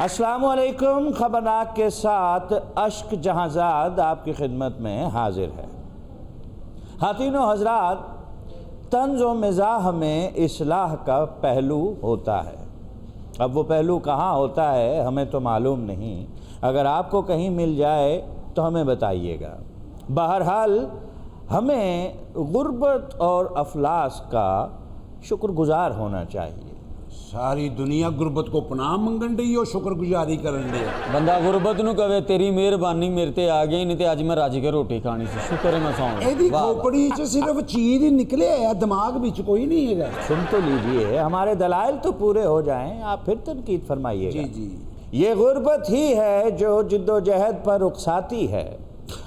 अस्सलामु अलैकुम। खबरनाक के साथ अश्क जहांजाद आपकी खिदमत में हाजिर है। खातीनो हजरात, तंज़ व मिज़ाह में इस्लाह का पहलू होता है। अब वो पहलू कहाँ होता है हमें तो मालूम नहीं, अगर आपको कहीं मिल जाए तो हमें बताइएगा। बहरहाल हमें गुर्बत और अफलास का शुक्रगुजार होना चाहिए। सारी दुनिया गुरबत को पनाह मंगन रही और शुक्रगुजारी करन रही है। बंदा गुरबत नूं कवे तेरी मेहरबानी मेरे ते आ गई, नहीं ते अज मैं रज के रोटी खानी सी, शुक्र है मैं सौं गया। एदी खोपड़ी च सिर्फ चीर ही निकले है, दिमाग बिच कोई नहीं है। सुन तो लीजिए, हमारे दलाइल तो पूरे हो जाएं, आप फिर तनकीद फरमाइएगा। जी जी। ये गुर्बत ही है जो जिद्दोजहद पर रुखसाती है,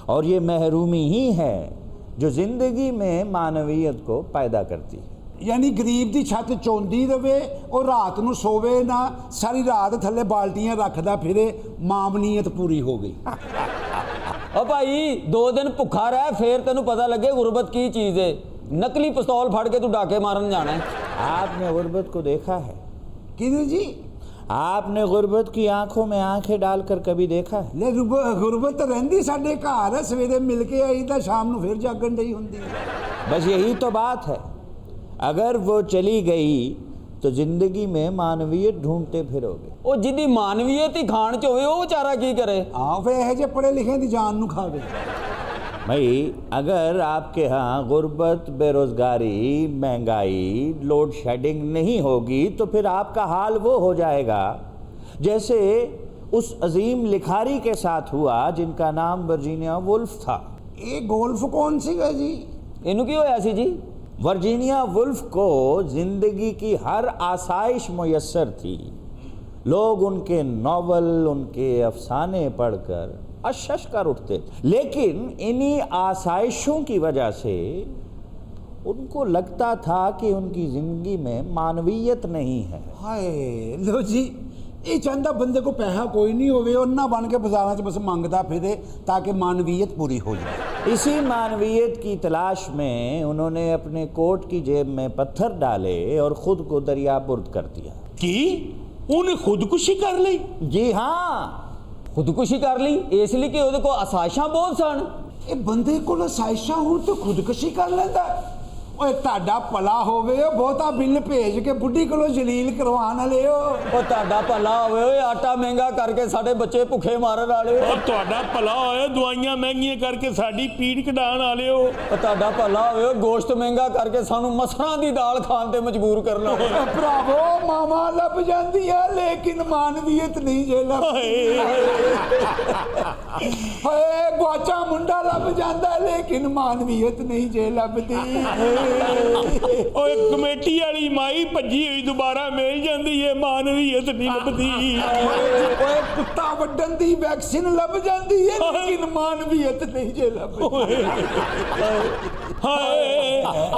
और ये महरूमी ही है जो जिंदगी में मानवियत को पैदा करती है। यानी गरीब दी छत चौंदी रवे और रात नूं सोवे ना, सारी रात थले बाल्टियां रखदा फिरे, मामनीयत पूरी हो गई। ओ भाई 2 दिन भुखा रह, फिर तेनू पता लगे गुरबत की चीज है। नकली पिस्तौल फड़ के तू डाके मारन जाना है। आपने गुर्बत को देखा है? किधर जी? आपने गुर्बत की आंखों में आंखें डालकर कभी देखा है? ले गुरबत तो रहिंदी साडे घर, सवेरे मिल के आई तां शाम नूं फिर जागण डई हुंदी है। बस यही तो बात है, अगर वो चली गई तो जिंदगी में मानवियत ढूंढते फिरोगे। ओ जिदी मानवीयत ही खान च होवे, ओ बेचारा की करे? हाँ फिर यह जे पढ़े लिखे दी जान नूं खावे। भाई अगर आपके यहाँ गुर्बत, बेरोजगारी, महंगाई, लोड शेडिंग नहीं होगी तो फिर आपका हाल वो हो जाएगा जैसे उस अजीम लिखारी के साथ हुआ जिनका नाम वर्जीनिया वुल्फ था। ये गोल्फ कौन सी है जी? इनू की होया सी जी? वर्जीनिया वुल्फ को जिंदगी की हर आसाइश मुयस्सर थी। लोग उनके नॉवल, उनके अफसाने पढ़कर अश कर उठते, लेकिन इन्हीं आसाइशों की वजह से उनको लगता था कि उनकी जिंदगी में मानवीयत नहीं है। हाय लो जी, ये चाहता बंदे को पैसा कोई नहीं होवे और ना बन के बाजारों च बस मांगता फिरे ताकि मानवीयत पूरी हो जाए। इसी मानवीयत की तलाश में उन्होंने अपने कोट की जेब में पत्थर डाले और खुद को दरियाबुर्द कर दिया। की उन्हें खुदकुशी कर ली? जी हाँ, खुदकुशी कर ली इसलिए कि ਉਹਦੇ ਕੋਲ आसाइशां बहुत सन। ये बंदे को आसाइशां हो तो खुदकुशी कर लेंदा। ओए ताड़ा भला होवे, बहुता बिल भेज के बुढ़ी को जलील करवान वाले हो। ओ ਤੁਹਾਡਾ ਭਲਾ ਹੋਵੇ, ਓਏ ਆਟਾ ਮਹਿੰਗਾ ਕਰਕੇ ਸਾਡੇ ਬੱਚੇ ਭੁੱਖੇ ਮਾਰਨ ਵਾਲੇ ਹੋ। और ਤੁਹਾਡਾ ਭਲਾ ਹੋਏ, ਦਵਾਈਆਂ ਮਹਿੰਗੀਆਂ ਕਰਕੇ ਸਾਡੀ ਪੀੜ ਕਢਾਣ ਵਾਲੇ ਹੋ। ओ ਤੁਹਾਡਾ ਭਲਾ ਹੋਵੇ, ਗੋਸ਼ਤ ਮਹਿੰਗਾ ਕਰਕੇ ਸਾਨੂੰ ਮਸਰਾਂ ਦੀ ਦਾਲ ਖਾਣ ਤੇ ਮਜਬੂਰ ਕਰਨਾ ਹੋਵੇ। भरावो मामा लब जाती है लेकिन मानवीयत नहीं जे लभदी। हाय गुआचा मुंडा लब जाता है लेकिन मानवीयत नहीं जे लभदी। ਓਏ ਕਮੇਟੀ ਵਾਲੀ ਮਾਈ ਭੱਜੀ ਹੋਈ ਦੁਬਾਰਾ ਮਿਲ ਜਾਂਦੀ ਏ, ਮਾਨਵੀਅਤ ਨਹੀਂ ਲੱਭਦੀ। ओए कुत्ता वड्डन दी वैक्सीन लब जाती है लेकिन मानवीयत नहीं जे लभदी। ਹਾਏ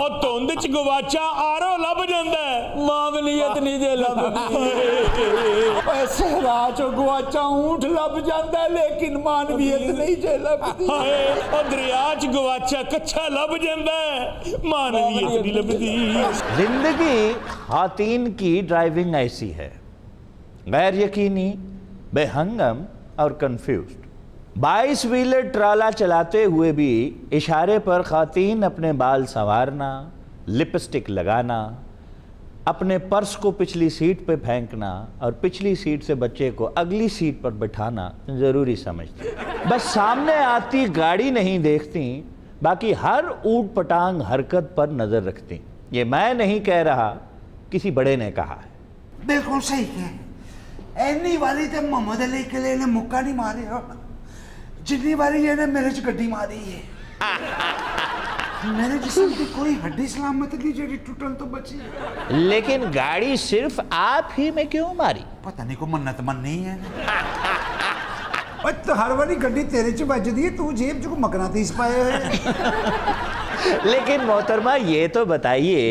ਉਹ ਧੁੰਦ ਚ ਗਵਾਚਾ ਆਰੋ ਲੱਭ ਜਾਂਦਾ ਹੈ, ਮਾਮਲੀਅਤ ਨਹੀਂ ਜੇ ਲੱਭਦੀ। ओए सहरा चो गुआचा ऊंट लब जाता है लेकिन मानवीयत नहीं जे लभदी। ਹਾਏ ਉਹ ਦਰਿਆ ਚ ਗਵਾਚਾ ਕੱਛਾ ਲੱਭ ਜਾਂਦਾ ਹੈ, ਮਾਨਵੀਅਤ ਨਹੀਂ ਲੱਭਦੀ। जिंदगी खातीन की ड्राइविंग ऐसी है, गैर यकीनी, बेहंगम और कंफ्यूज्ड। 22 व्हीलर ट्राला चलाते हुए भी इशारे पर खातीन अपने बाल संवारना, लिपस्टिक लगाना, अपने पर्स को पिछली सीट पे फेंकना और पिछली सीट से बच्चे को अगली सीट पर बिठाना ज़रूरी समझती। बस सामने आती गाड़ी नहीं देखती, बाकी हर ऊट पटांग हरकत पर नज़र रखती। ये मैं नहीं कह रहा, किसी बड़े ने कहा है। बिल्कुल सही है। एनी वाली तो मोहम्मद अली के लिए ने मुक्का नहीं मारे हो जितनी बारी ये ने मेरे च गड्डी मारी है। मेरे जिस्म की कोई हड्डी सलामत नहीं जेडी टूटन तो बची है। लेकिन गाड़ी सिर्फ आप ही में क्यों मारी? पता नहीं को मन्नत मननी है। और तो हर वाली गड्डी तेरे च बजदी है, तू जेब च को मकनातीस पाए है। लेकिन मोहतरमा ये तो बताइए,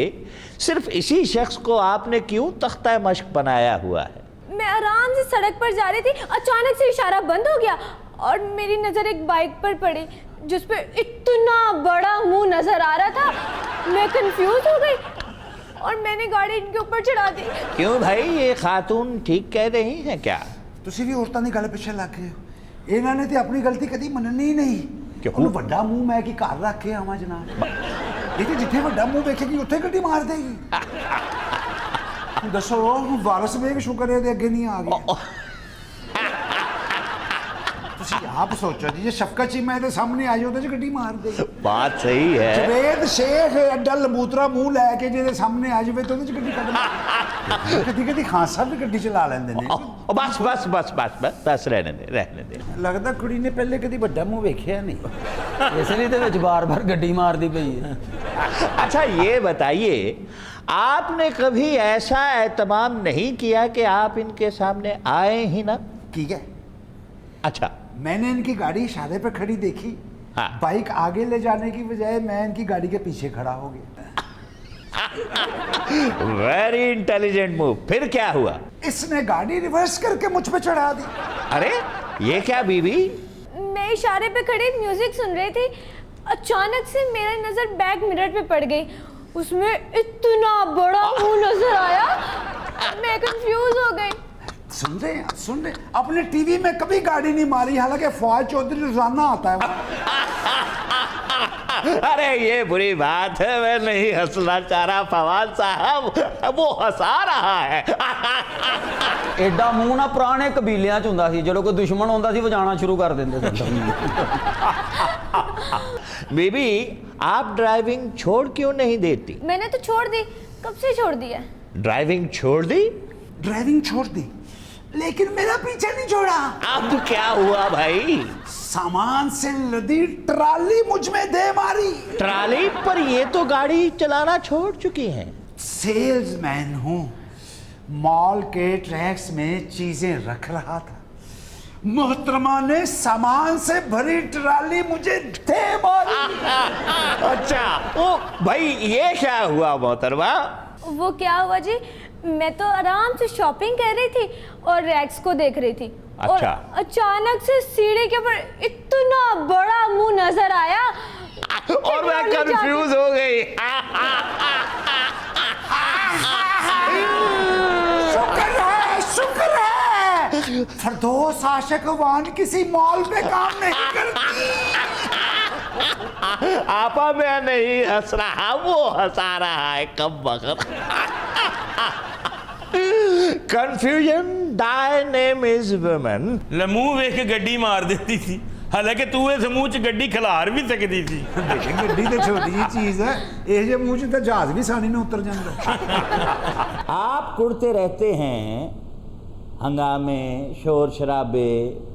सिर्फ इसी शख्स को आपने क्यों तख्ता मश्क बनाया हुआ है? मैं आराम से सड़क पर जा रही थी, अचानक से इशारा बंद हो गया और मेरी नज़र एक बाइक पर पड़ी जिस पे इतना बड़ा मुंह नजर आ रहा था। मैं कंफ्यूज हो गई और मैंने गाड़ी इनके ऊपर चढ़ा दी। क्यों भाई, ये खातून ठीक कह रही हैं क्या? ਤੁਸੀਂ ਵੀ ਔਰਤਾਂ ਦੀ ਗੱਲ ਪਿੱਛੇ ਲੱਗ ਗਏ ਹੋ। ਇਹਨਾਂ ਨੇ ਤੇ ਆਪਣੀ ਗਲਤੀ ਕਦੀ ਮੰਨਣੀ ਨਹੀਂ। ਕਿਉਂ? ਉਹਨੂੰ ਵੱਡਾ ਮੂੰਹ ਮੈਂ ਕੀ ਘਰ ਰੱਖ ਕੇ ਆਵਾਂ ਜਨਾਬ? ਇਹ ਤੇ ਜਿੱਥੇ ਵੱਡਾ ਮੂੰਹ ਵੇਖੇਗੀ ਉੱਥੇ ਗੱਡੀ ਮਾਰ ਦੇਗੀ। ਦੱਸੋ ਉਹ ਵਾਰਸ ਵੇਖ ਸ਼ੁਕਰ ਹੈ ਤੇ ਅੱਗੇ ਨਹੀਂ ਆ ਗਿਆ। ਤੁਸੀਂ ਆਪ ਸੋਚੋ ਜੀ, ਜੇ ਸ਼ਫਕਤ ਚੀਮਾ ਦੇ ਸਾਹਮਣੇ ਆ ਜਾਓ ਉਹਦੇ ਚ ਗੱਡੀ ਮਾਰ ਦੇ। बात सही है। ਜਵੇਦ ਸ਼ੇਖ ਐਡਾ ਲੰਬੂਤਰਾ ਮੂੰਹ ਲੈ ਕੇ ਜਿਹਦੇ ਸਾਹਮਣੇ ਆ ਜਾਵੇ ਤਾਂ ਉਹਦੇ ਚ ਗੱਡੀ ਕੱਢ। ਕਦੀ ਕਦੀ ਖਾਨ ਸਾਹਿਬ ਵੀ ਗੱਡੀ ਚਲਾ ਲੈਂਦੇ ਨੇ। बस बस बस बस बस बस रहने दे रहने दे। ਲੱਗਦਾ ਕੁੜੀ ਨੇ ਪਹਿਲੇ ਕਦੀ ਵੱਡਾ ਮੂੰਹ ਵੇਖਿਆ ਨਹੀਂ। ਇਸ ਲਈ ਤੇ ਵਿੱਚ ਬਾਰ-ਬਾਰ ਗੱਡੀ ਮਾਰਦੀ ਪਈ ਹੈ। अच्छा ये बताइए, आपने कभी ऐसा एहतमाम नहीं किया कि आप इनके सामने आए ही ना? ठीक है, अच्छा, मैंने इनकी गाड़ी इशारे पे खड़ी देखी। हाँ। बाइक आगे ले जाने की बजाय मैं इनकी गाड़ी के पीछे खड़ा हो गया। Very intelligent move. फिर क्या हुआ? इसने गाड़ी रिवर्स करके मुझ पे चढ़ा दी। अरे ये क्या बीवी? मैं इशारे पे खड़ी म्यूजिक सुन रही थी, अचानक से मेरा नजर बैक मिरर पे पड़ गई। उसमें इतना बड़ा मुंह नजर आया, मैं कंफ्यूज हो गई। सुन रहे हैं, सुन रहे हैं। अपने टीवी में कभी गाड़ी नहीं मारी, हालांकि फवाद चौधरी रोजाना आता है वहाँ। अरे ये बुरी बात है, मैं नहीं हंसना चाह रहा फवाद साहब, वो हंसा रहा है। ਐਡਾ ਮੂੰਹ ਨਾ ਪੁਰਾਣੇ ਕਬੀਲਿਆਂ 'ਚ ਹੁੰਦਾ ਸੀ, ਜਦੋਂ ਕੋਈ ਦੁਸ਼ਮਣ ਆਉਂਦਾ ਸੀ ਵਜਾਣਾ ਸ਼ੁਰੂ ਕਰ ਦਿੰਦੇ ਸਨ। बीबी, आप ड्राइविंग छोड़ क्यों नहीं देती? मैंने तो छोड़ दी, कब से छोड़ दी है। ड्राइविंग छोड़ दी? ड्राइविंग छोड़ दी, लेकिन मेरा पीछे नहीं छोड़ा। अब क्या हुआ भाई? सामान से लदी ट्राली मुझ में दे मारी। ट्राली पर ये तो गाड़ी चलाना छोड़ चुकी हैं। सेल्समैन हूँ, मॉल के ट्रैक्स में चीजें रख रहा था। मोहतरमा ने सामान से भरी ट्राली मुझे दे मारी। अच्छा, ओ भाई ये क्या हुआ मोहतरमा? वो क्या हुआ जी, मैं तो आराम से शॉपिंग कर रही थी और रैक्स को देख रही थी। अच्छा। और अचानक से सीढ़ी के ऊपर इतना बड़ा मुंह नजर आया और मैं कंफ्यूज हो गई। शुक्र है फरदौस आशिक वान किसी मॉल पे काम नहीं करती। आपा मैं नहीं हंस रहा, वो हंसा रहा है कब वक्त। Confusion, Dai name is woman. ਲੈ ਮੂੰਹ ਵੇਖ ਕੇ ਗੱਡੀ ਮਾਰ ਦਿੱਤੀ ਸੀ, ਹਾਲਾਂਕਿ ਤੂੰ ਇਸ ਮੂੰਹ 'ਚ ਗੱਡੀ ਖਿਲਾਰ ਵੀ ਸਕਦੀ ਸੀ। ਗੱਡੀ ਤੇ ਛੋਟੀ ਜਿਹੀ ਚੀਜ਼ ਹੈ, ਇਹ ਜੇ ਮੂੰਹ 'ਚ ਤਾਂ ਜਹਾਜ਼ ਵੀ ਆਸਾਨੀ ਨਾਲ ਉਤਰ ਜਾਂਦਾ। आप कुड़ते रहते हैं हंगामे, शोर शराबे,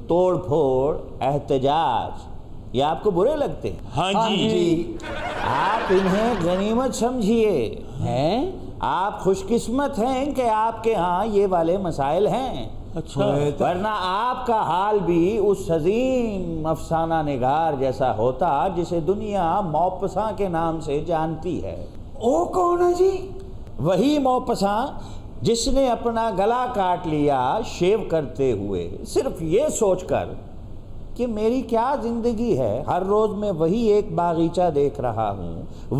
तोड़ फोड़, एहतजाज, ये आपको बुरे लगते हैं? हाँ जी। आप इन्हें गनीमत समझिए। हैं? आप खुशकिस्मत हैं कि आपके यहाँ ये वाले मसाइल हैं। अच्छा। वरना आपका हाल भी उस अजीम अफसाना निगार जैसा होता जिसे दुनिया मौपसा के नाम से जानती है। ओ कौन है जी? वही मौपसा जिसने अपना गला काट लिया शेव करते हुए, सिर्फ ये सोचकर कि मेरी क्या जिंदगी है, हर रोज मैं वही एक बागीचा देख रहा हूँ,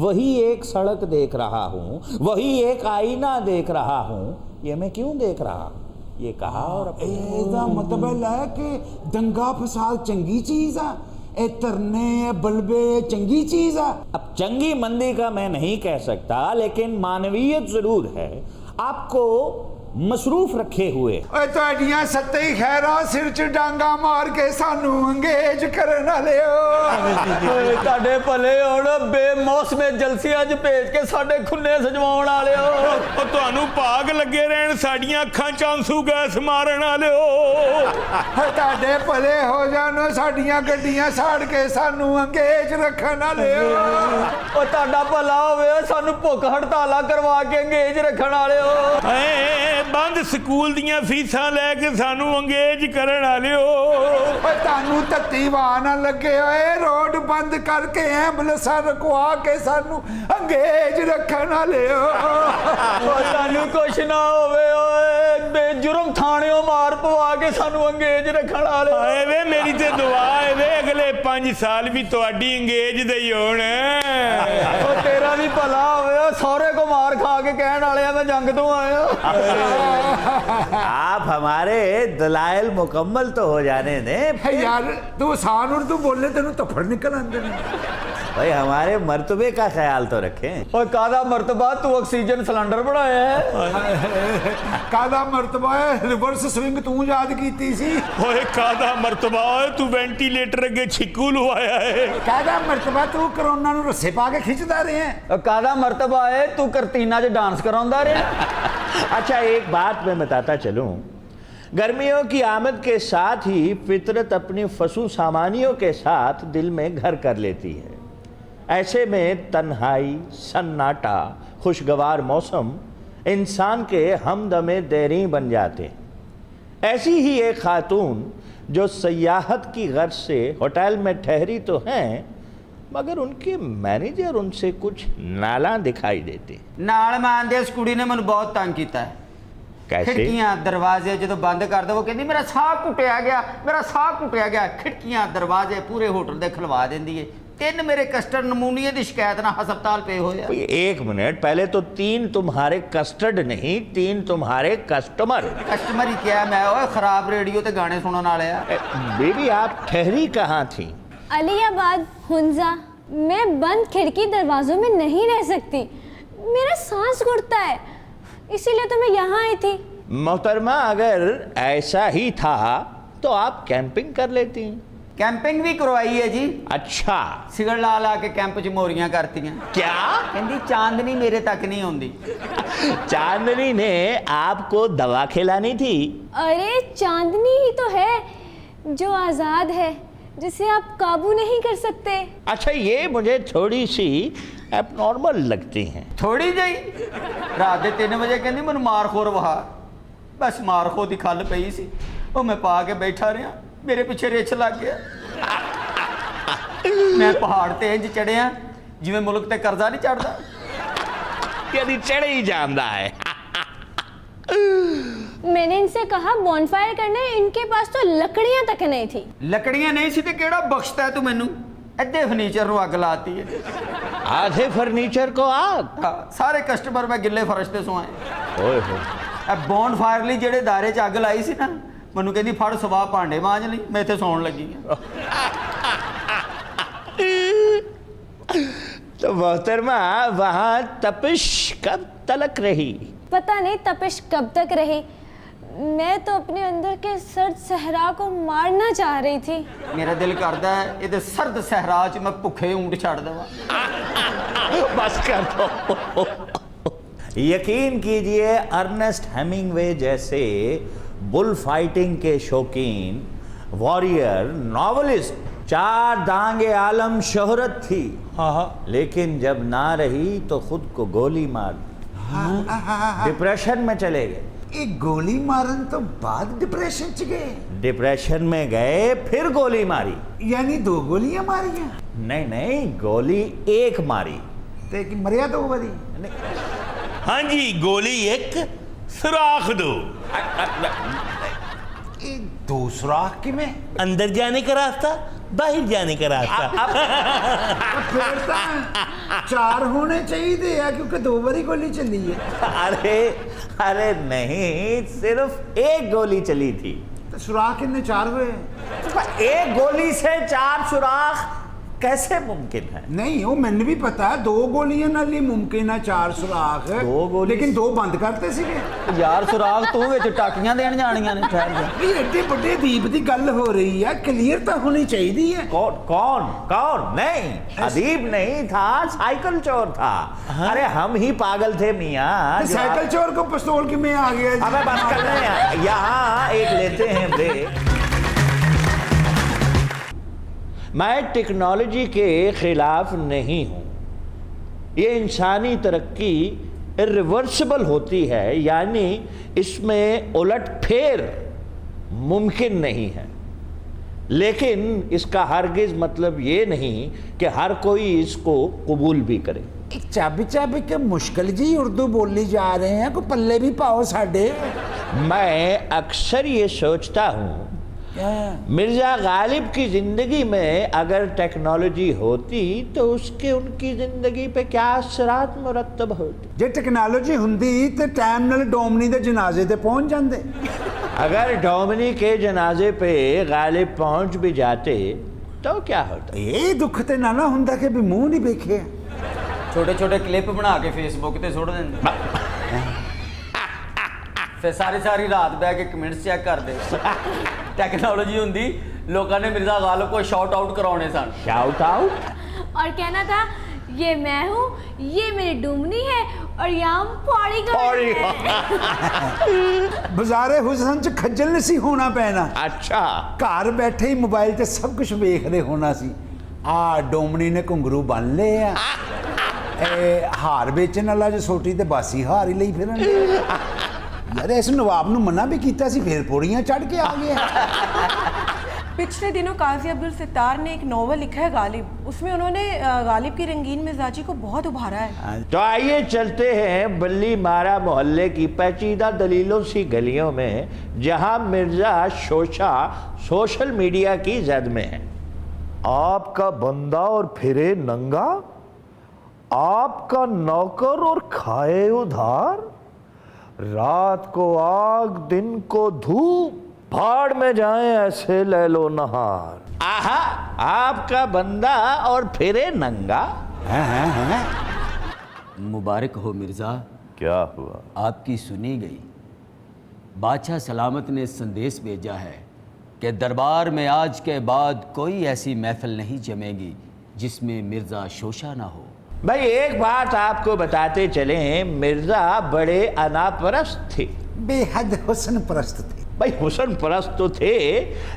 वही एक सड़क देख रहा हूँ, वही एक आईना देख रहा हूँ, ये मैं क्यों देख रहा हूँ? ये कहा और ਇਹਦਾ ਮਤਲਬ ਹੈ ਕਿ ਦੰਗਾ ਫਸਾਦ ਚੰਗੀ ਚੀਜ਼ ਆ, ਇਹ ਤਰਨੇ ਬਲਬੇ ਚੰਗੀ ਚੀਜ਼ ਆ। अब चंगी मंदी का मैं नहीं कह सकता, लेकिन मानवीयत जरूर है। आपको मसरूफ रखे हुए। ਓਏ ਤੁਹਾਡੀਆਂ ਸੱਤੇ ਹੀ ਖੈਰਾ ਸਿਰ 'ਚ ਡਾਂਗਾ ਮਾਰ ਕੇ ਸਾਨੂੰ ਅੰਗੇਜ ਕਰਨ ਵਾਲਿਓ। ਓਏ ਤੁਹਾਡੇ ਭਲੇ ਹੋਣ, ਬੇਮੌਸਮੇ ਜਲਸਿਆਂ 'ਚ ਭੇਜ ਕੇ ਸਾਡੇ ਖੁੰਨੇ ਸਜਵਾਉਣ ਵਾਲਿਓ। ਉਹ ਤੁਹਾਨੂੰ ਭਾਗ ਲੱਗੇ ਰਹਿਣ ਸਾਡੀਆਂ ਅੱਖਾਂ 'ਚ ਆਂਸੂ ਗੈਸ ਮਾਰਨ ਵਾਲਿਓ। ਓਏ ਤੁਹਾਡੇ ਭਲੇ ਹੋ ਜਾਣ, ਸਾਡੀਆਂ ਗੱਡੀਆਂ ਸਾੜ ਕੇ ਸਾਨੂੰ ਅੰਗੇਜ ਰੱਖਣ ਵਾਲਿਓ। ਓ ਤੁਹਾਡਾ ਭਲਾ ਹੋਵੇ, ਸਾਨੂੰ ਭੁੱਖ ਹੜਤਾਲਾਂ ਕਰਵਾ ਕੇ ਅੰਗੇਜ ਰੱਖਣ ਵਾਲਿਓ। ਐ ਬੰਦ ਸਕੂਲ ਦੀਆਂ ਫੀਸਾਂ ਲੈ ਕੇ ਸਾਨੂੰ ਅੰਗੇਜ ਕਰਨ ਵਾਲਿਓ। ਓਏ ਤੁਹਾਨੂੰ ਤੱਤੀ ਵਾਹ ਨਾ ਲੱਗੇ ਓਏ, ਰੋਡ ਬੰਦ ਕਰਕੇ ਐਂਬੂਲੈਂਸਾਂ ਰੁਕਵਾ ਕੇ ਸਾਨੂੰ ਅੰਗੇਜ ਰੱਖਣ ਵਾਲਿਓ। ਓ ਤੁਹਾਨੂੰ ਕੁਛ ਨਾ ਹੋਵੇ ਓਏ, ਬੇਜੁਰਮ ਥਾਣਿਓਂ ਮਾਰ ਪਵਾ ਕੇ ਸਾਨੂੰ ਅੰਗੇਜ ਰੱਖਣ ਵਾਲੇ। ਆਏ ਵੇ ਮੇਰੀ ਤੇ ਦੁਆ ਹੈ ਵੇ ਅਗਲੇ 5 ਸਾਲ ਵੀ ਤੁਹਾਡੀ ਅੰਗੇਜ ਦੇ ਹੀ ਹੋਣ। ਉਹ ਤੇਰਾ ਵੀ ਭਲਾ ਹੋਵੇ, ਉਹ ਸਹੁਰੇ ਕੋ ਮਾਰ ਖਾ ਕੇ ਕਹਿਣ ਵਾਲੇ ਆ ਮੈਂ ਜੰਗ ਤੋਂ ਆਇਆ। आप हमारे दलाइल मुकम्मल तो हो जाने दें। यार तू आसान उर्दू बोले तेन थप्पड़ निकल आते हैं। भाई हमारे मर्तबे का ख्याल तो रखें। ਓਏ ਕਾਦਾ ਮਰਤਬਾ, ਤੂੰ ਆਕਸੀਜਨ ਸਿਲੰਡਰ ਬਣਾਇਆ ਹੈ। कादा मरतबा है रिवर्स स्विंग तू याद की सी। ਓਏ ਕਾਦਾ ਮਰਤਬਾ ਓਏ ਤੂੰ ਵੈਂਟੀਲੇਟਰ ਅੱਗੇ ਛਿੱਕੂ ਲਵਾਇਆ ਹੈ। कादा मरतबा तू कोरोना नु रस्से पा के खिंचदा रहे हैं। ਉਹ ਕਾਦਾ ਮਰਤਬਾ ਹੈ, ਤੂੰ ਕਰਤੀਨਾ 'ਚ ਡਾਂਸ ਕਰਾਉਂਦਾ ਰਿਹਾ। अच्छा एक बात मैं बताता चलूं, गर्मियों की आमद के साथ ही फितरत अपनी फसू सामानियों के साथ दिल में घर कर लेती है। ऐसे में तन्हाई, सन्नाटा, खुशगवार मौसम इंसान के हमदमे देरी बन जाते हैं। ऐसी ही एक खातून जो सयाहत की गर्ज से होटल में ठहरी तो हैं, मगर उनके मैनेजर उनसे कुछ नाला दिखाई देते। ਨਾਲ ਮੰਨਦੇ ਇਸ ਕੁੜੀ ਨੇ ਮੈਨੂੰ ਬਹੁਤ ਤੰਗ ਕੀਤਾ ਹੈ। कैसे? ਖਿੜਕੀਆਂ ਦਰਵਾਜ਼ੇ ਜਦੋਂ ਬੰਦ ਕਰ ਦੋ, ਉਹ ਕਹਿੰਦੀ ਮੇਰਾ ਸਾਹ ਘੁੱਟਿਆ ਗਿਆ, ਮੇਰਾ ਸਾਹ ਘੁੱਟਿਆ ਗਿਆ। ਖਿੜਕੀਆਂ ਦਰਵਾਜ਼ੇ ਪੂਰੇ ਹੋਟਲ ਦੇ ਖਲਵਾ ਦਿੰਦੀ ਹੈ। 3 ਮੇਰੇ ਕਸਟਰਡ ਨਮੂਨੀਏ ਦੀ ਸ਼ਿਕਾਇਤ ਨਾਲ ਹਸਪਤਾਲ ਪਏ ਹੋਏ ਆ। एक मिनट, पहले तो 3 तुम्हारे कस्टर्ड नहीं, 3 तुम्हारे कस्टमर। ਕਸਟਮਰ ਹੀ ਕਿਹਾ ਮੈਂ, ਓਏ ਖਰਾਬ ਰੇਡੀਓ ਤੇ ਗਾਣੇ ਸੁਣਨ ਵਾਲੇ ਆ। बेबी आप ठहरी कहाँ थी? अलीयाबाद हुंजा। मैं बंद खिड़की दरवाजों में नहीं रह सकती, मेरा सांस घुटता है, इसीलिए तो मैं यहाँ आई थी। मोहतरमा अगर ऐसा ही था तो आप कैंपिंग कर लेती। ਕੈਂਪਿੰਗ ਵੀ ਕਰਵਾਈ ਹੈ ਜੀ। अच्छा, ਸਿਗੜ ਲਾ ਲਾ ਕੇ ਕੈਂਪ 'ਚ ਮੋਰੀਆਂ ਕਰਤੀਆਂ। क्या? ਕਹਿੰਦੀ ਚਾਂਦਨੀ ਮੇਰੇ ਤੱਕ ਨਹੀਂ ਆਉਂਦੀ। चांदनी ने आपको दवा खिलानी थी। अरे चांदनी ही तो है जो आज़ाद है, जिसे आप काबू नहीं कर सकते। अच्छा, ये मुझे थोड़ी सी एबनॉर्मल लगती हैं। ਥੋੜੀ ਜਿਹੀ ਰਾਤ ਦੇ 3 ਵਜੇ ਕਹਿੰਦੀ ਮੈਨੂੰ ਮਾਰਖੋਰ ਵਹਾ। ਬਸ ਮਾਰਖੋ ਦੀ ਖੱਲ ਪਈ ਸੀ, ਉਹ ਮੈਂ ਪਾ ਕੇ ਬੈਠਾ ਰਿਹਾ, ਮੇਰੇ ਪਿੱਛੇ ਰਿੱਛ ਲੱਗ ਗਿਆ। ਮੈਂ ਪਹਾੜ ਤੇ ਇੰਜ ਚੜਿਆ ਜਿਵੇਂ ਮੁਲਕ ਤੇ ਕਰਜ਼ਾ ਨਹੀਂ ਚੜਦਾ। यदि चढ़ ही जानता है। मैंने इनसे कहा बॉनफायर करने, इनके पास तो लकड़ियां तक नहीं थी। ਲੱਕੜੀਆਂ ਨਹੀਂ ਸੀ ਤੇ ਕਿਹੜਾ ਬਖਸ਼ਦਾ ਤੂੰ ਮੈਨੂੰ? ਅੱਧੇ ਫਰਨੀਚਰ ਨੂੰ ਅੱਗ ਲਾਤੀ ਹੈ। आधे फर्नीचर को आग। ਹਾਂ, ਸਾਰੇ ਕਸਟਮਰ ਮੈਂ ਗਿੱਲੇ ਫਰਸ਼ ਤੇ ਸੋਏ। ओए होए। ਇਹ ਬੌਨ ਫਾਇਰ ਲਈ ਜਿਹੜੇ ਦਾਇਰੇ 'ਚ ਅੱਗ ਲਾਈ ਸੀ ਨਾ, ਮੈਨੂੰ ਕਹਿੰਦੀ ਫੜ ਸਵਾ ਭਾਂਡੇ ਮਾਂਜ ਲਈ, ਮੈਂ ਇੱਥੇ ਸੌਣ ਲੱਗੀ ਹਾਂ। तो मोहतरमा वहाँ तपिश कब तलक रही? पता नहीं तपिश कब तक रही, मैं तो अपने अंदर के सर्द सहरा को मारना चाह रही थी। ਮੇਰਾ ਦਿਲ ਕਰਦਾ ਹੈ ਇਹਦੇ ਸਰਦ ਸਹਿਰਾ 'ਚ ਮੈਂ ਭੁੱਖੇ ਊਂਟ ਛੱਡ ਦੇਵਾਂ। बस कर दो। यकीन कीजिए, अर्नेस्ट हेमिंगवे जैसे बुल फाइटिंग के शौकीन, वॉरियर, नॉवेलिस्ट, 4 दांगे आलम शोहरत थी। लेकिन जब ना रही तो खुद को गोली मार दी। डिप्रेशन में चले गए। एक गोली मारन तो बाद डिप्रेशन च गए, डिप्रेशन में गए, फिर गोली मारी। यानी 2 गोलियां मारियां नहीं नहीं, गोली एक मारी। ते कि मरिया 2 बारी। हाँ जी, गोली एक सुराख दो। ये 2 सुराख कि में अंदर जाने का रास्ता, बाहर जाने का रास्ता। फिर तो 4 होने चाहिए या क्योंकि 2 बारी गोली चली है। अरे अरे नहीं, सिर्फ एक गोली चली थी। तो सुराख कितने 4 हुए? एक गोली से 4 सुराख कैसे मुमकिन है? नहीं वो मैंने भी पता है, 2 गोलियां नाल ही मुमकिन है 4 सुराख। 2 गोली लेकिन 2 बंद करते सीगे। ਯਾਰ ਸੁਰਾਖ ਤੂੰ ਵਿੱਚ ਟਾਕੀਆਂ ਦੇਣ ਜਾਣੀਆਂ ਨੇ। ਠਹਿਰ ਜਾ। ये एडे बड़े दीप की गल हो रही है, क्लियर तो होनी चाहिए है। कौन कौन कौन? नहीं, अदीब नहीं था, साइकिल चोर था। अरे हम ही पागल थे मियाँ। तो साइकिल चोर को पिस्तौल की में आ गया जी। हमें बात कर रहे हैं, यहाँ एक लेते हैं ब्रेक। मैं टेक्नोलॉजी के खिलाफ नहीं हूँ। ये इंसानी तरक्की इरिवर्सिबल होती है, यानी इसमें उलट फेर मुमकिन नहीं है। लेकिन इसका हरगिज मतलब ये नहीं कि हर कोई इसको कबूल भी करे। चाबी चाबी के मुश्किल जी उर्दू बोली जा रहे हैं, को पल्ले भी पाओ साडे। मैं अक्सर ये सोचता हूँ मिर्जा गालिब की जिंदगी में अगर टेक्नोलॉजी होती तो उसके उनकी जिंदगी पे क्या असरात मुरतब होते। जे टेक्नोलॉजी हुंदी ते टाइम नाल डोमनी दे जनाजे ते पहुंच जांदे। अगर डोमनी के जनाजे पे गालिब पहुंच भी जाते तो क्या होता। ये दुख ते ना हुंदा कि भी मुंह नहीं वेखे। छोटे छोटे क्लिप बना के फेसबुक ते सुट देंदे, फिर सारी रात बह के कमेंट्स चेक करते। टेक्नोलॉजी हुंदी लोगों ने मिर्जा गालिब को शाउट आउट कराने सन। शाउट आउट और कहना था ये मैं हूँ, ये मेरी डुमनी है और यहाँ हम पौड़ी बाजारे हुसन च खज्जल नहीं सी होना पैना। अच्छा घर बैठे ही मोबाइल ते सब कुछ वेखदे होना सी। आ डोमनी ने घुंगरू बन ले आ, हार बेचन वाला जो सोटी ते बासी हार ही लई फिरन दे। यार इस नवाब नूं मना भी कीता सी, फिर पौड़ियां चढ़ के आ गया। पिछले दिनों काजी अब्दुल सित्तार ने एक नॉवल लिखा है गालिब, उसमें उन्होंने गालिब की रंगीन मिजाजी को बहुत उभारा है। तो आइए चलते हैं बल्ली मारा मोहल्ले की पेचीदा दलीलों सी गलियों में, जहां मिर्जा शोशा सोशल मीडिया की जद में है। आपका बंदा और फिरे नंगा, आपका नौकर और खाए उधार, रात को आग दिन को धूप, भाड़ में जाए ऐसे ले लो नहार। आहा, आपका बंदा और फिरे नंगा। मुबारक हो मिर्जा। क्या हुआ? आपकी सुनी गई। बादशाह सलामत ने संदेश भेजा है कि दरबार में आज के बाद कोई ऐसी महफिल नहीं जमेगी जिसमें मिर्जा शोशा ना हो। भाई एक बात आपको बताते चले, मिर्जा बड़े अनापरस्त थे, बेहद हुस्न परस्त थे। भाई हुस्न परस्त तो थे,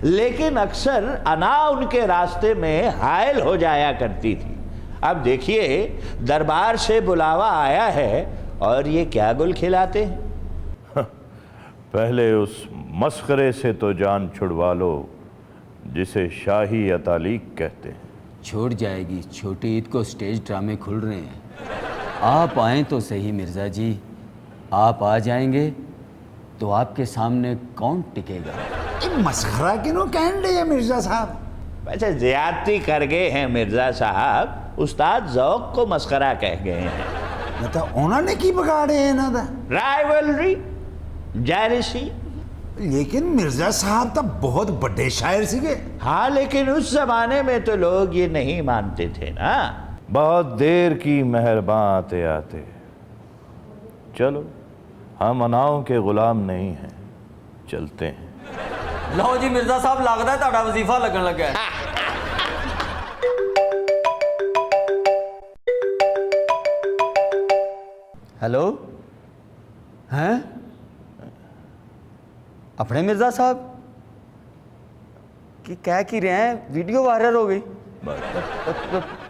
लेकिन अक्सर अना उनके रास्ते में हायल हो जाया करती थी। अब देखिए दरबार से बुलावा आया है और ये क्या गुल खिलाते हैं। पहले उस मस्खरे से तो जान छुड़वा लो जिसे शाही अतालीक कहते हैं। छोड़ जाएगी, छोटी ईद को स्टेज ड्रामे खुल रहे हैं। आप आएँ तो सही मिर्ज़ा जी, आप आ जाएंगे तो आपके सामने कौन टिकेगा। ये मसखरा किनों कहन डे है मिर्जा साहब। वैसे ज्यादती कर गए हैं मिर्जा साहब, उस्ताद ज़ौक़ को मस्खरा कह गए हैं। मतलब उन्होंने की बिगाड़े है इन्हां दा? Rivalry, jealousy. लेकिन मिर्जा साहब तो बहुत बड़े शायर सीगे। हाँ, लेकिन उस जमाने में तो लोग ये नहीं मानते थे ना। बहुत देर की मेहरबान आते आते। चलो हम अनाओं के गुलाम नहीं हैं, चलते हैं। लो जी मिर्जा साहब, लगता है ਤੁਹਾਡਾ वजीफा लगन लगा है। हेलो, हैं अपने मिर्जा साहब की कह की रहे हैं, वीडियो वायरल हो गई।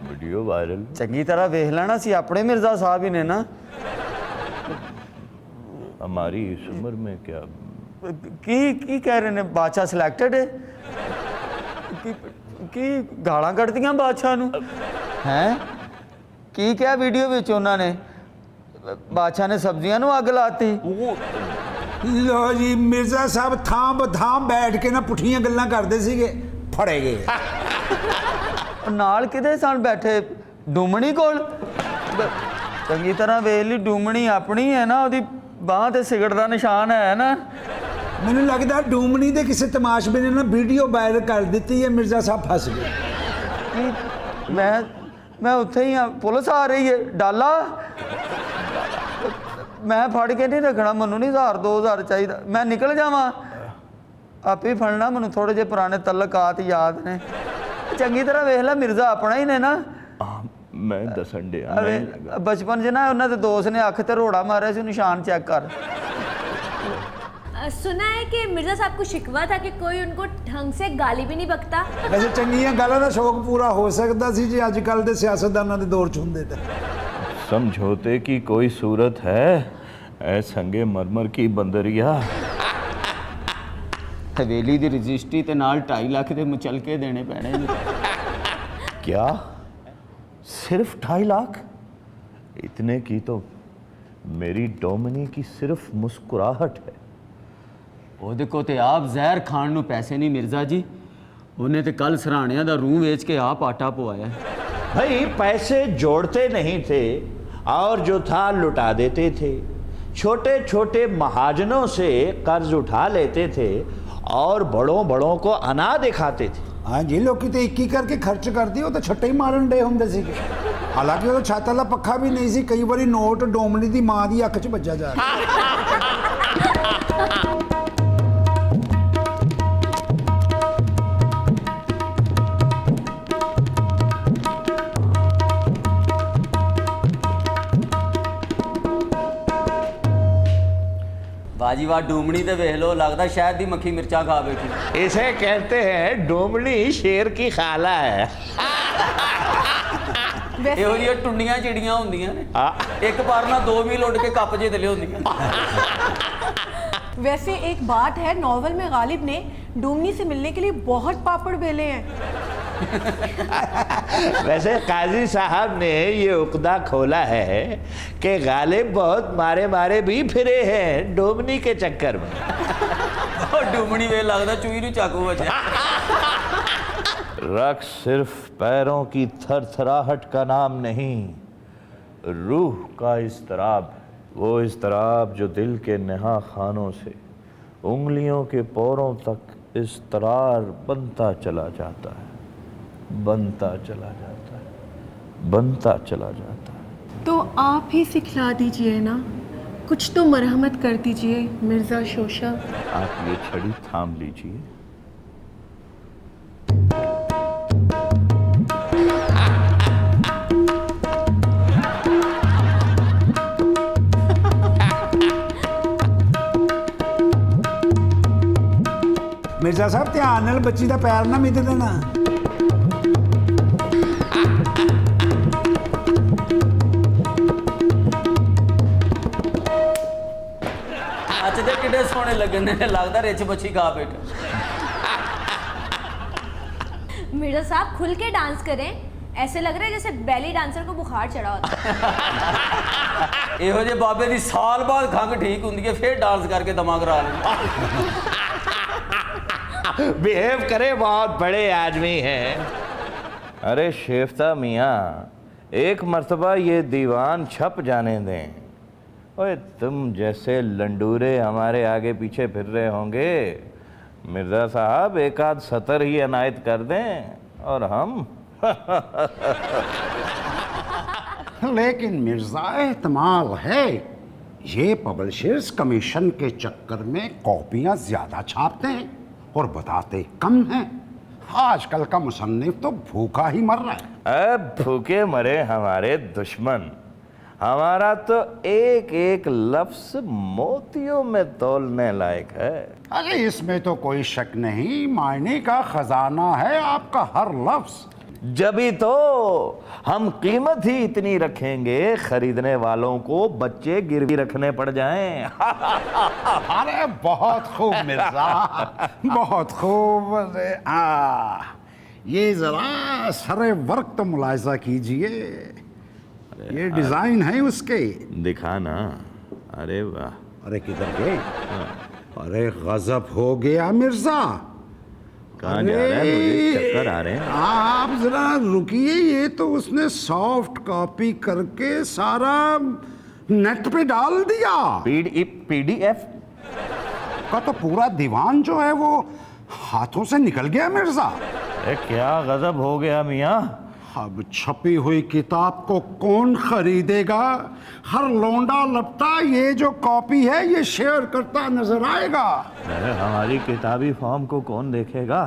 वीडियो वायरल चंगी तरह वेख लेना सी, अपने मिर्जा साहब ही ने ना। हमारी इस उम्र में क्या की कह रहे ने, बादशाह सिलेक्टेड है की गालां कढ़दियां बादशाह नूं हैं। की क्या वीडियो विच उन्होंने बादशाह ने सब्जियां नूं अग लाती। लो जी मिर्जा साहब थां बथां बैठ के ना पुठियां गल्लां करदे सीगे, फड़े गए। नाल किदे सन बैठे, डूमणी कोल। चंगी तरह वेख ली, डूमणी अपनी है ना, ओदी बांह ते सिगड़ दा निशान है ना। मैनूं लगदा डूमनी दे किसी तमाशबी ने ना वीडियो वायरल कर दी है, मिर्जा साहब फस गए। मैं उत्थे ही हाँ, पुलिस आ रही है, डाला मैं फड़ के नहीं रखना, मैनू नहीं 1000-2000 चाहिए, मैं निकल जावा आप ही फड़ना। मैनू थोड़े जे पुराने तल्लकात याद ने। चंगी तरह वेख ला, मिर्जा अपना ही ने ना। मैं दसन डे बचपन च ना उन्होंने दोस्त ने अख ते रोड़ा मारा सी, निशान चेक कर। सुना है कि मिर्जा साहब को शिकवा था कि कोई उनको ढंग से गाली भी नहीं बकता। वैसे चंगियां गल्लां दा शौक पूरा हो सकता सी जे अजकल दे सियासतदानां दे दौर च हुंदे ते। समझौते की कोई सूरत है? ऐ संगे मरमर की बंदरिया। हवेली दी रजिस्ट्री ते नाल 2.5 लाख दे मुचलके देने पैने। क्या सिर्फ 2.5 लाख? इतने की तो मेरी डोमिनी की सिर्फ मुस्कुराहट है। ਉਹਦੇ ਕੋ ਤੇ ਆਪ ਜ਼ਹਿਰ ਖਾਣ ਨੂੰ ਪੈਸੇ ਨਹੀਂ ਮਿਰਜ਼ਾ ਜੀ, ਉਹਨੇ ਤੇ ਕੱਲ ਸਰਾਣਿਆਂ ਦਾ रूह ਵੇਚ ਕੇ ਆਪ ਆਟਾ ਪਵਾਇਆ। भाई पैसे जोड़ते नहीं थे और जो था लुटा देते थे, छोटे छोटे महाजनों से कर्ज उठा लेते थे और बड़ों बड़ों को अना दिखाते थे। ਹਾਂ ਜੀ, ਲੋਕੀ ਤੇ ਇੱਕ ਹੀ ਕਰਕੇ ਖਰਚ ਕਰਦੇ, ਉਹ ਤਾਂ ਛੱਟੇ ਹੀ ਮਾਰਨ ਡੇ ਹੁੰਦੇ ਸੀਗੇ। ਹਾਲਾਂਕਿ ਉਹ ਛੱਤ ਵਾਲਾ ਪੱਖਾ ਵੀ ਨਹੀਂ ਸੀ, ਕਈ ਵਾਰੀ ਨੋਟ ਡੋਮਣੀ ਦੀ ਮਾਂ ਦੀ ਅੱਖ 'ਚ ਵੱਜਾ ਜਾ ਰਿਹਾ। ਬਾਜੀ ਵਾਹ ਡੂਮਣੀ ਤੇ ਵੇਖ ਲੋ, ਲੱਗਦਾ ਸ਼ਾਇਦ ਦੀ ਮੱਖੀ ਮਿਰਚਾਂ ਖਾ ਬੈਠੀ। इसे कहते हैं डोमनी शेर की खाला है। ਇਹੋ ਜਿਹੀਆਂ ਟੁੰਡੀਆਂ ਚਿੜੀਆਂ ਹੁੰਦੀਆਂ ਨੇ, ਇੱਕ ਵਾਰ ਨਾ 2 ਮੀਲ ਉੱਡ ਕੇ ਕੱਪ ਜੇ ਥੱਲੇ ਹੁੰਦੀਆਂ। वैसे एक बात है, नॉवल में गालिब ने डूमनी से मिलने के लिए बहुत पापड़ बेले हैं। वैसे काजी साहब ने ये उकदा खोला है कि गालिब बहुत मारे मारे भी फिरे हैं डोमनी के चक्कर में। ਉਹ ਡੂਮਣੀ ਵੇ ਲੱਗਦਾ ਚੂਈ ਨੂੰ ਚਾਕੂ ਵੱਜਿਆ। रक्स सिर्फ पैरों की थरथराहट का नाम नहीं, रूह का इस्तराब है। वो इस्तराब जो दिल के नहा खानों से उंगलियों के पोरों तक इस्तरार बनता चला जाता है, बनता चला जाता है, बनता चला जाता है। तो आप ही सिखला दीजिए ना, कुछ तो मरहमत कर दीजिए मिर्ज़ा शोशा। आप ये छड़ी थाम लीजिए। ਮਿਰਜ਼ਾ ਸਾਹਿਬ ਧਿਆਨ ਨਾਲ ਬੱਚੀ ਦਾ ਪੈਰ ਨਾ ਮਿੱਧ ਦੇਣਾ। ਅੱਜ ਦੇ ਕਿੱਡੇ ਸੋਹਣੇ ਲੱਗਣ ਨੇ, ਲੱਗਦਾ ਰਿਚ ਮੱਛੀ ਖਾ ਬੈਠਾ। मिर्जा साहब खुल के डांस करें, ऐसे लग रहा है जैसे बैली डांसर को बुखार चढ़ा होता है। ਇਹੋ ਜਿਹੇ ਬਾਬੇ ਦੀ ਸਾਲ ਬਾਅਦ ਖੰਘ ਠੀਕ ਹੁੰਦੀ ਹੈ, ਫਿਰ ਡਾਂਸ ਕਰਕੇ ਦਮਾ ਕਰਾ ਲੈਂਦਾ। बिहेव करे, बहुत बड़े आदमी हैं। अरे शेफ्ता मियाँ, एक मर्तबा ये दीवान छप जाने दें। ओए तुम जैसे लंडूरे हमारे आगे पीछे फिर रहे होंगे, मिर्ज़ा साहब एक आध सतर ही अनायत कर दें और हम लेकिन मिर्जा एहतमाल है, ये पब्लिशर्स कमीशन के चक्कर में कॉपियां ज्यादा छापते हैं और बताते कम हैं। आजकल का मुसन्निफ तो भूखा ही मर रहा है। अब भूखे मरे हमारे दुश्मन, हमारा तो एक एक लफ्ज मोतियों में तोलने लायक है। अरे इसमें तो कोई शक नहीं, मायने का खजाना है आपका हर लफ्ज। जभी तो हम कीमत ही इतनी रखेंगे, खरीदने वालों को बच्चे गिरवी रखने पड़ जाएं। अरे बहुत खूब मिर्जा, बहुत खूब। अरे ये जरा सरे वर्क तो मुलायजा कीजिए, ये डिजाइन है उसके। दिखाना। अरे वाह। अरे किधर गए? अरे गजब हो गया मिर्जा। कहाँ जा रहे हैं? मुझे चक्कर आ रहे हैं। आप जरा रुकिए, ये तो उसने सॉफ्ट कॉपी करके सारा नेट पे डाल दिया। PDF का तो पूरा दीवान जो है वो हाथों से निकल गया मिर्जा। अरे क्या गजब हो गया मियाँ। अब छपी हुई किताब को कौन खरीदेगा? हर लौंडा लपटा ये जो कॉपी है ये शेयर करता नजर आएगा। अरे हमारी किताबी फॉर्म को कौन देखेगा?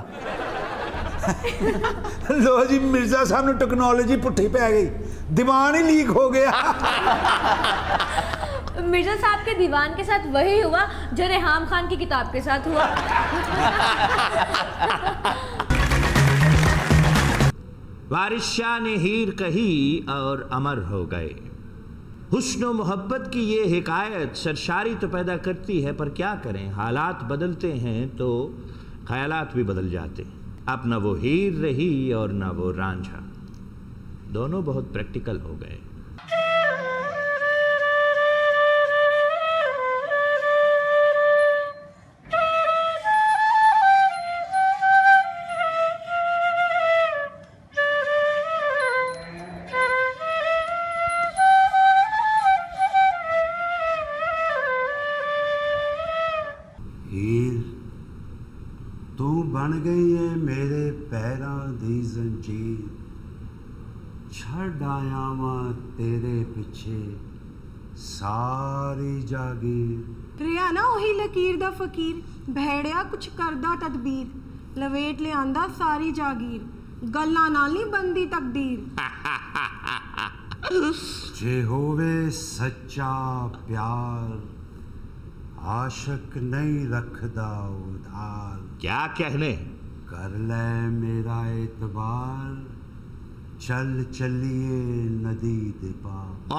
लो जी, मिर्जा साहब ने टेक्नोलॉजी पुट्ठी पै गई, दीवान ही लीक हो गया। मिर्जा साहब के दीवान के साथ वही हुआ जो रेहाम खान की किताब के साथ हुआ। वारिस शाह ने हीर कही और अमर हो गए। हुस्न मोहब्बत की ये हिकायत सरशारी तो पैदा करती है, पर क्या करें, हालात बदलते हैं तो ख्यालात भी बदल जाते हैं। अब न वो हीर रही और न वो रांझा, दोनों बहुत प्रैक्टिकल हो गए। ਤੋੜੀਏ ਮੇਰੇ ਪੈਰਾਂ ਦੀ ਜ਼ੰਜੀਰ, ਛੱਡ ਆਇਆ ਵਾਂ ਤੇਰੇ ਪਿੱਛੇ ਸਾਰੀ ਜਾਗੀਰ। ਰਿਆ ਨਾ ਉਹੀ ਲਕੀਰ ਦਾ ਫਕੀਰ, ਭੈੜਿਆ ਕੁਛ ਕਰਦਾ ਤਦਬੀਰ, ਲਵੇਟ ਲਿਆਂਦਾ ਸਾਰੀ ਜਾਗੀਰ, ਗੱਲਾਂ ਨਾਲ ਨਹੀਂ ਬੰਦੀ ਤਕਦੀਰ। ਜੇ ਹੋਵੇ ਸੱਚਾ ਪਿਆਰ, ਆਸ਼ਕ ਨਹੀਂ ਰੱਖਦਾ ਉਧਾਰ। क्या कहने? ਕਰ ਲੈ ਮੇਰਾ ਇਤਬਾਰ, ਚੱਲ ਚੱਲੀਏ ਨਦੀ ਦੇ ਪਾਰ।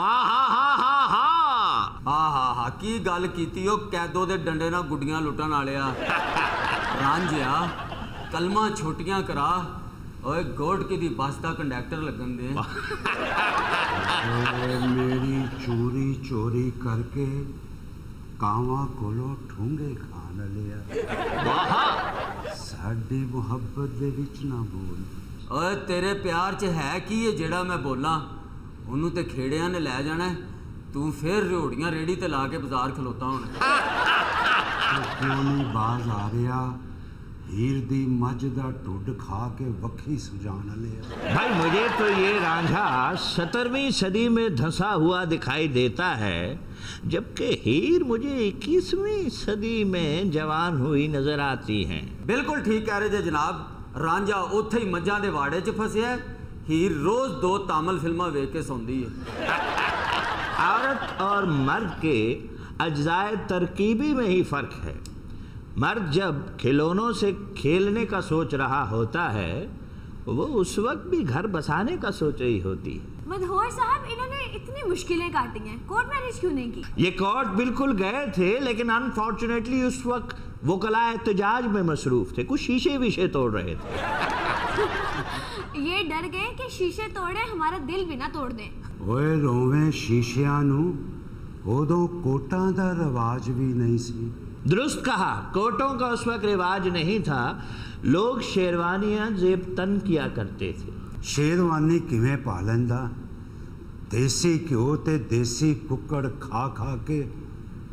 ਆਹਾ ਕੀ ਗੱਲ ਕੀਤੀ ਉਹ ਕੈਦੋ ਦੇ ਡੰਡੇ ਨਾਲ ਗੁੱਡੀਆਂ ਲੁੱਟਣ ਵਾਲਿਆ। ਰਾਂਝਿਆ ਕਲਮਾਂ ਛੋਟੀਆਂ ਕਰਾ, ਓਏ ਗੋਡਕੀ ਦੀ ਬੱਸ ਦਾ ਕੰਡਕਟਰ ਲੱਗਣ ਦੇ। ਓਏ ਮੇਰੀ ਚੋਰੀ ਚੋਰੀ ਕਰਕੇ ਕਾਵਾਂ ਕੋਲੋਂ ਠੂੰਗੇ ਖਾਣ ਲਿਆ। ਸਾਡੀ ਮੁਹੱਬਤ ਦੇ ਵਿੱਚ ਨਾ ਬੋਲ। ਓਏ ਤੇਰੇ ਪਿਆਰ 'ਚ ਹੈ ਕੀ ਹੈ ਜਿਹੜਾ ਮੈਂ ਬੋਲਾਂ? ਉਹਨੂੰ ਤੇ ਖੇੜਿਆਂ ਨੇ ਲੈ ਜਾਣਾ, ਤੂੰ ਫਿਰ ਰਿਓੜੀਆਂ ਰੇੜੀ ਤੇ ਲਾ ਕੇ ਬਾਜ਼ਾਰ ਖਲੋਤਾ ਹੁਣ। ਕਿਉਂ ਨਹੀਂ ਬਾਜ਼ ਆ ਰਿਹਾ? ਹੀਰ ਦੀ ਮੱਝ ਦਾ ਢੁੱਡ ਖਾ ਕੇ ਵੱਖੀ ਸੁਜਾਨ ਲਿਆ। भाई मुझे तो ये रांझा 17वीं सदी में धंसा हुआ दिखाई देता है, जबकि हीर मुझे 21वीं सदी में जवान हुई नजर आती हैं। ਬਿਲਕੁਲ ਠੀਕ ਕਹਿ ਰਹੇ ਜੇ ਜਨਾਬ। ਰਾਂਝਾ ਉੱਥੇ ਹੀ ਮੱਝਾਂ ਦੇ ਵਾੜੇ 'ਚ ਫਸਿਆ, ਹੀਰ ਰੋਜ਼ 2 ਤਾਮਿਲ ਫਿਲਮਾਂ ਵੇਖ ਕੇ ਸੌਂਦੀ ਹੈ। औरत और मर्द के अज्जाए तरकीबी में ही फर्क है। मर्द जब खिलौनों से खेलने का सोच रहा होता है, वो उस वक्त भी घर बसाने का सोच रही होती है। मदहोर साहब, इन्होंने इतनी मुश्किलें काटी हैं, कोर्ट मैरिज क्यों नहीं की? ये कोर्ट बिल्कुल गए थे, लेकिन अनफॉर्चुनेटली उस वक्त वो कला एहतजाज में मसरूफ थे, कुछ शीशे विशे तोड़ रहे थे। ये डर गए कि शीशे तोड़े हमारा दिल भी ना तोड़ दें। ਓਏ ਰੋਵੇਂ ਸ਼ੀਸ਼ਿਆਂ ਨੂੰ, ਉਦੋਂ ਕੋਟਾਂ ਦਾ ਰਿਵਾਜ ਵੀ ਨਹੀਂ ਸੀ। दुरुस्त कहा, कोटों का उस वक्त रिवाज नहीं था, लोग शेरवानियां जेब तन किया करते थे। ਸ਼ੇਰਵਾਨੀ ਕਿਵੇਂ ਪਾ ਲੈਂਦਾ? ਦੇਸੀ ਘਿਓ ਤੇ ਦੇਸੀ ਕੁੱਕੜ ਖਾ ਖਾ ਕੇ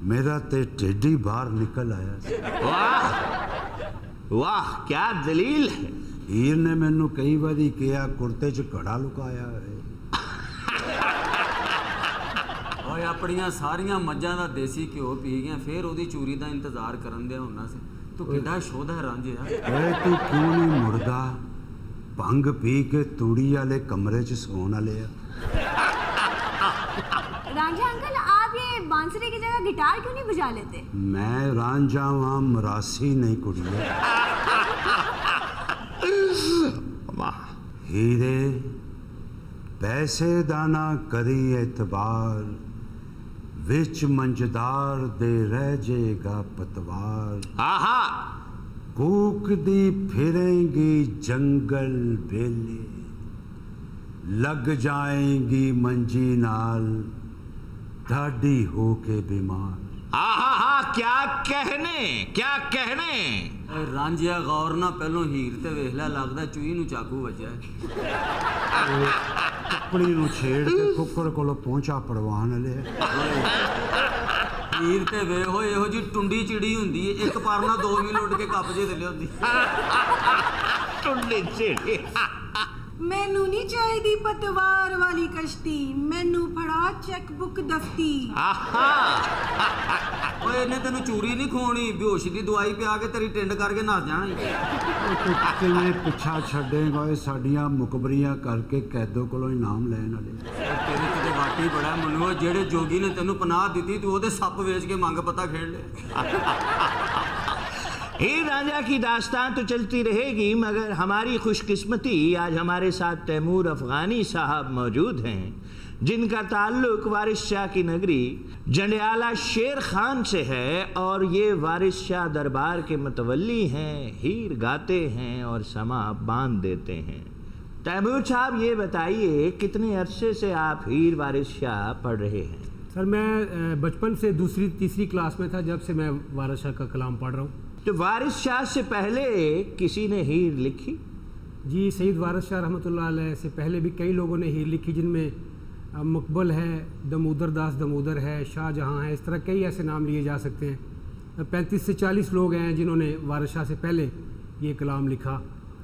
ਮੇਰਾ ਤੇ ਢਿੱਡ ਹੀ ਬਾਹਰ ਨਿਕਲ ਆਇਆ ਸੀ। वाह वाह, क्या दलील है। ਹੀਰ ਨੇ ਮੈਨੂੰ ਕਈ ਵਾਰੀ ਕਿਹਾ ਕੁਰਤੇ 'ਚ ਘੜਾ ਲੁਕਾਇਆ ਹੈ। ਓਏ ਆਪਣੀਆਂ ਸਾਰੀਆਂ ਮੱਝਾਂ ਦਾ ਦੇਸੀ ਘਿਓ ਪੀ ਗਿਆ, ਫਿਰ ਉਹਦੀ ਚੂਰੀ ਦਾ ਇੰਤਜ਼ਾਰ ਕਰਨ ਦਿਆ ਹੁੰਨਾ ਸੀ। ਤੂੰ ਕਿੱਡਾ ਸ਼ੋਧ ਹੈ ਰਾਂਝਿਆ। ਓਏ ਤੂੰ ਕਿਉਂ ਨਹੀਂ ਮੁੜਦਾ? ਭੰਗ ਪੀ ਕੇ ਤੂੜੀ ਵਾਲੇ ਕਮਰੇ 'ਚ ਸੌਣ ਵਾਲੇ ਆ। रांझा अंकल, आप ये बांसुरी की जगह गिटार क्यों नहीं बजा लेते? ਮੈਂ ਰਾਂਝਾ ਵਾਂ, ਮਰਾਸੀ ਨਹੀਂ ਕੁੜੀਏ। ਹੀਰੇ ਪੈਸੇ ਦਾ ਨਾ ਕਰੀ ਇਤਬਾਰ, ਵਿੱਚ ਮੰਝਦਾਰ ਦੇ ਰਹਿ ਜੇਗਾ ਪਤਵਾਰ। आहा, ਕੂਕਦੀ ਫਿਰੇਂਗੀ ਜੰਗਲ ਵੇਲੇ, ਲੱਗ ਜਾਏਗੀ ਮੰਜੀ ਨਾਲ ਢਾਡੀ ਹੋ ਕੇ ਬਿਮਾਰ। आहा, क्या कहने, क्या कहने। ਓਏ ਰਾਂਝਿਆ ਗੌਰ ਨਾ ਪਹਿਲੋਂ ਹੀਰ ਤੇ ਵੇਖ ਲੈ, ਲੱਗਦਾ ਚੂਹੀ ਨੂੰ ਚਾਕੂ ਵੱਜਿਆ। ਕੁੜੀ ਨੂੰ ਛੇੜ ਕੇ ਕੁੱਕੜ ਕੋਲੋਂ ਪਹੁੰਚਾ ਪੜਵਾਣ ਲਿਆ। ਹੀਰ ਤੇ ਵੇਖ ਹੋਏ ਇਹੋ ਜੀ ਟੁੰਡੀ ਚਿੜੀ ਹੁੰਦੀ ਏ, ਇੱਕ ਪਰ ਨਾਲ 2 ਮੀਲ ਉੱਡ ਕੇ ਕੱਪ ਜੇ ਥੱਲੇ ਹੁੰਦੀ। टुंडी चिड़ी। ਮੈਨੂੰ ਨਹੀਂ ਚਾਹੀਦੀ ਪਤਵਾਰ ਵਾਲੀ ਕਸ਼ਤੀ, ਮੈਨੂੰ ਫੜਾ ਚੈੱਕ ਬੁੱਕ ਦਫਤੀ। आहा, ਓਏ ਇਹਨੇ ਤੈਨੂੰ ਚੂਰੀ ਨਹੀਂ ਖਵਾਉਣੀ, ਬੇਹੋਸ਼ੀ ਦੀ ਦਵਾਈ ਪਿਆ ਕੇ ਤੇਰੀ ਟਿੰਡ ਕਰਕੇ ਨੱਸ ਜਾਣਾ ਈ। ਤੂੰ ਕਿਵੇਂ ਪਿੱਛਾ ਛੱਡੇਗਾ? ਇਹ ਸਾਡੀਆਂ ਮੁਕਬਰੀਆਂ ਕਰਕੇ ਕੈਦੋ ਕੋਲੋਂ ਇਨਾਮ ਲੈਣ ਵਾਲੇ। ਤੇਰੇ ਕਿਤੇ ਵਾਟੀ ਬੜਾ ਮਨੂ, ਜਿਹੜੇ ਜੋਗੀ ਨੇ ਤੈਨੂੰ ਪਨਾਹ ਦਿੱਤੀ, ਤੂੰ ਉਹਦੇ ਸੱਪ ਵੇਚ ਕੇ ਮੰਗ ਪਤਾ ਖੇਡ ਲੈ। हीर रांझा की दास्तान तो चलती रहेगी, मगर हमारी खुशकिस्मती आज हमारे साथ तैमूर अफगानी साहब मौजूद हैं, जिनका ताल्लुक वारिस शाह की नगरी जंडियाला शेर खान से है, और ये वारिस शाह दरबार के मतवल्ली हैं। हीर गाते हैं और समा बांध देते हैं। तैमूर साहब, ये बताइए कितने अरसे से आप हीर वारिस शाह पढ़ रहे हैं? सर मैं बचपन से 2री 3री क्लास में था जब से मैं वारिस शाह का कलाम पढ़ रहा हूँ। तो वारिस शाह से पहले किसी ने हीर लिखी? जी सईद वारिस शाह रहमतुल्लाह अलैह से पहले भी कई लोगों ने हीर लिखी, जिनमें मकबल है, दमोदर दास दमोदर है, शाहजहाँ है, इस तरह कई ऐसे नाम लिए जा सकते हैं। 35 से 40 लोग हैं जिन्होंने वारिस शाह से पहले یہ کلام لکھا،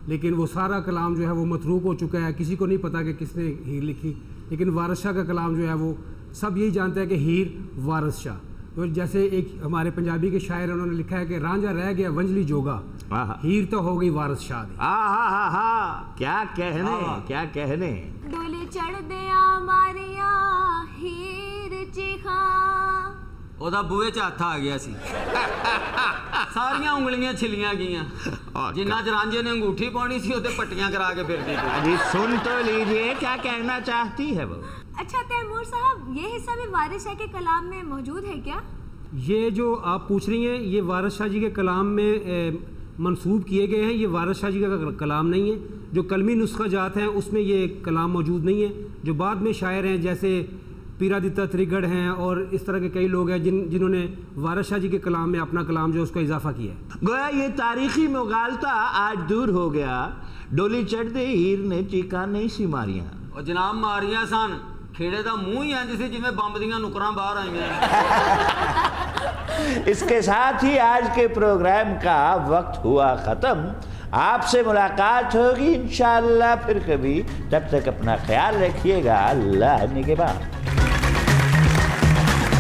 لیکن وہ سارا کلام جو ہے وہ متروک ہو چکا ہے، کسی کو نہیں پتہ کہ کس نے ہیر لکھی، لیکن وارث شاہ کا کلام جو ہے وہ سب یہی جانتے ہیں کہ ہیر وارث شاہ۔ تو جیسے ایک ہمارے پنجابی کے شاعر انہوں نے لکھا ہے کہ رانجھا رہ گیا ونجلی جوگا، ہیر تو ہو گئی وارث شاہ دی۔ کیا کہنے، کیا کہنے۔ ڈولے چڑھ دیا ماریاں ہیر چیخاں، وہ بوئے چ ہاتھ آ گیا سی، ساریاں انگلیاں چھلیاں گئیاں، جنہ چ رانجھے نے انگوٹھی پاؤنی سی وہ پٹیاں کرا کے پھرتی تھی۔ جی سن تو لیجئے کیا کہنا چاہتی ہے وہ۔ اچھا تیمور صاحب، یہ حصہ بھی وارث شاہ کے کلام میں موجود ہے کیا؟ یہ جو آپ پوچھ رہی ہیں یہ وارث شاہ جی کے کلام میں منسوب کیے گئے ہیں، یہ وارث شاہ جی کا کلام نہیں ہے۔ جو قلمی نسخہ جات ہیں اس میں یہ کلام موجود نہیں ہے۔ جو بعد میں شاعر ہیں جیسے پیرادتا تریگڑھ ہیں اور اس طرح کے کئی لوگ ہیں جنہوں نے وارث شاہ جی کے کلام میں اپنا کلام جو ہے اس کا اضافہ کیا ہے۔ گویا یہ تاریخی مغالطہ آج دور ہو گیا، ڈولی چڑھ دے ہیر نے چیکاں نہیں سی ماریاں۔ اور جناب ماریاں سن، کھیڑے دا منہ ہی انج سی جویں بمب دیاں نکراں باہر آئیاں۔ اس کے ساتھ ہی آج کے پروگرام کا وقت ہوا ختم۔ آپ سے ملاقات ہوگی انشاءاللہ پھر کبھی، تب تک اپنا خیال رکھیے گا۔ اللہ نگہبان۔